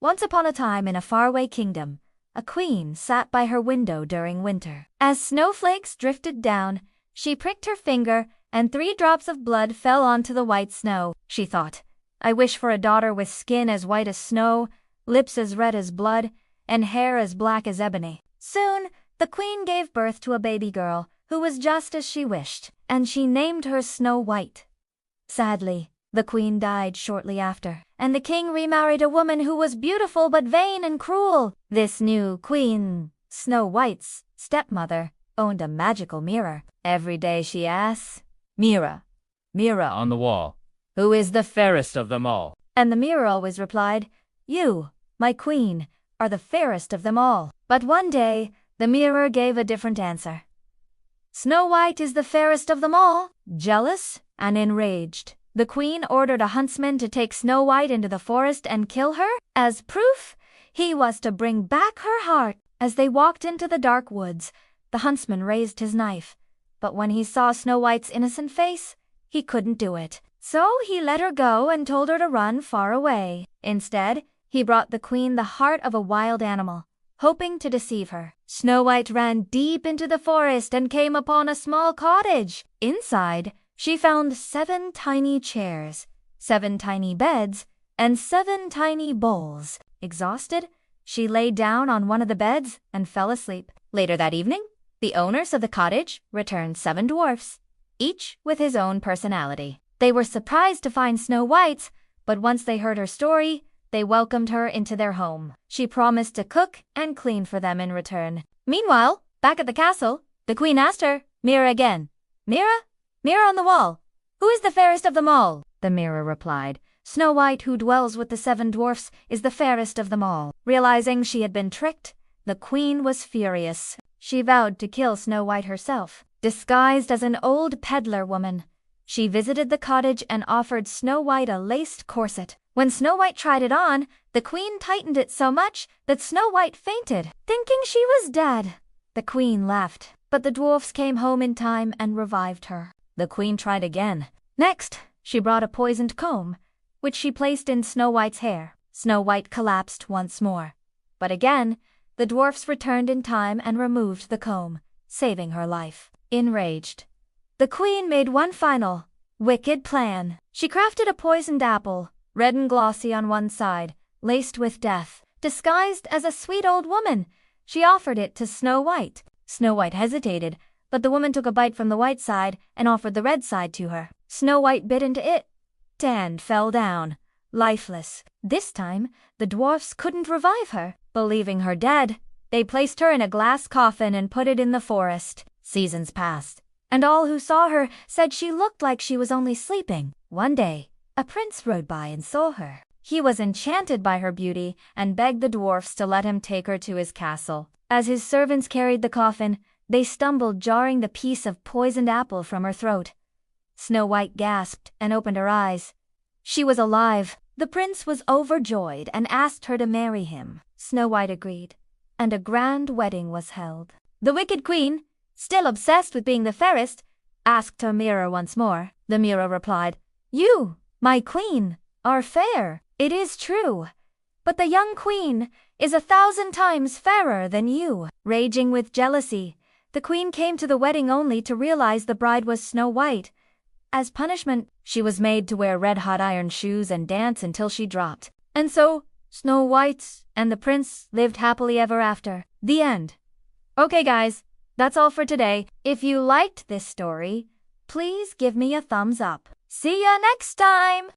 Once upon a time in a faraway kingdom, a queen sat by her window during winter. As snowflakes drifted down, she pricked her finger and 3 drops of blood fell onto the white snow. She thought, "I wish for a daughter with skin as white as snow, lips as red as blood, and hair as black as ebony." Soon, the queen gave birth to a baby girl who was just as she wished, and she named her Snow White. Sadly, the queen died shortly after, and the king remarried a woman who was beautiful but vain and cruel. This new queen, Snow White's stepmother, owned a magical mirror. Every day she asked, "Mirror, mirror on the wall, who is the fairest of them all?" And the mirror always replied, "You, my queen, are the fairest of them all." But one day, the mirror gave a different answer. "Snow White is the fairest of them all." Jealous and enraged, the queen ordered a huntsman to take Snow White into the forest and kill her. As proof, he was to bring back her heart. As they walked into the dark woods, the huntsman raised his knife, but when he saw Snow White's innocent face, he couldn't do it. So he let her go and told her to run far away. Instead, he brought the queen the heart of a wild animal, hoping to deceive her. Snow White ran deep into the forest and came upon a small cottage. Inside, she found 7 tiny chairs, 7 tiny beds, and 7 tiny bowls. Exhausted, she lay down on one of the beds and fell asleep. Later that evening, the owners of the cottage returned 7 dwarfs, each with his own personality. They were surprised to find Snow White, but once they heard her story, they welcomed her into their home. She promised to cook and clean for them in return. Meanwhile, back at the castle, the queen asked her, "Mirror again. Mirror, mirror on the wall, who is the fairest of them all?" The mirror replied, "Snow White, who dwells with the 7 dwarfs, is the fairest of them all." Realizing she had been tricked, the queen was furious. She vowed to kill Snow White herself. Disguised as an old peddler woman, she visited the cottage and offered Snow White a laced corset. When Snow White tried it on, the queen tightened it so much that Snow White fainted. Thinking she was dead, the queen left, but the dwarfs came home in time and revived her. The queen tried again. Next, she brought a poisoned comb, which she placed in Snow White's hair. Snow White collapsed once more, but again, the dwarfs returned in time and removed the comb, saving her life. Enraged, the queen made one final, wicked plan. She crafted a poisoned apple, red and glossy on one side, laced with death. Disguised as a sweet old woman, she offered it to Snow White. Snow White hesitated, but the woman took a bite from the white side and offered the red side to her. Snow White bit into it and fell down, lifeless. This time, the dwarfs couldn't revive her. Believing her dead, they placed her in a glass coffin and put it in the forest. Seasons passed, and all who saw her said she looked like she was only sleeping. One day, a prince rode by and saw her. He was enchanted by her beauty and begged the dwarfs to let him take her to his castle. As his servants carried the coffin, they stumbled, jarring the piece of poisoned apple from her throat. Snow White gasped and opened her eyes. She was alive. The prince was overjoyed and asked her to marry him. Snow White agreed, and a grand wedding was held. The wicked queen, still obsessed with being the fairest, asked her mirror once more. The mirror replied, "You, my queen, are fair. It is true, but the young queen is 1,000 times fairer than you." Raging with jealousy, the queen came to the wedding only to realize the bride was Snow White. As punishment, she was made to wear red-hot iron shoes and dance until she dropped. And so, Snow White and the prince lived happily ever after. The end. Okay guys, that's all for today. If you liked this story, please give me a thumbs up. See ya next time!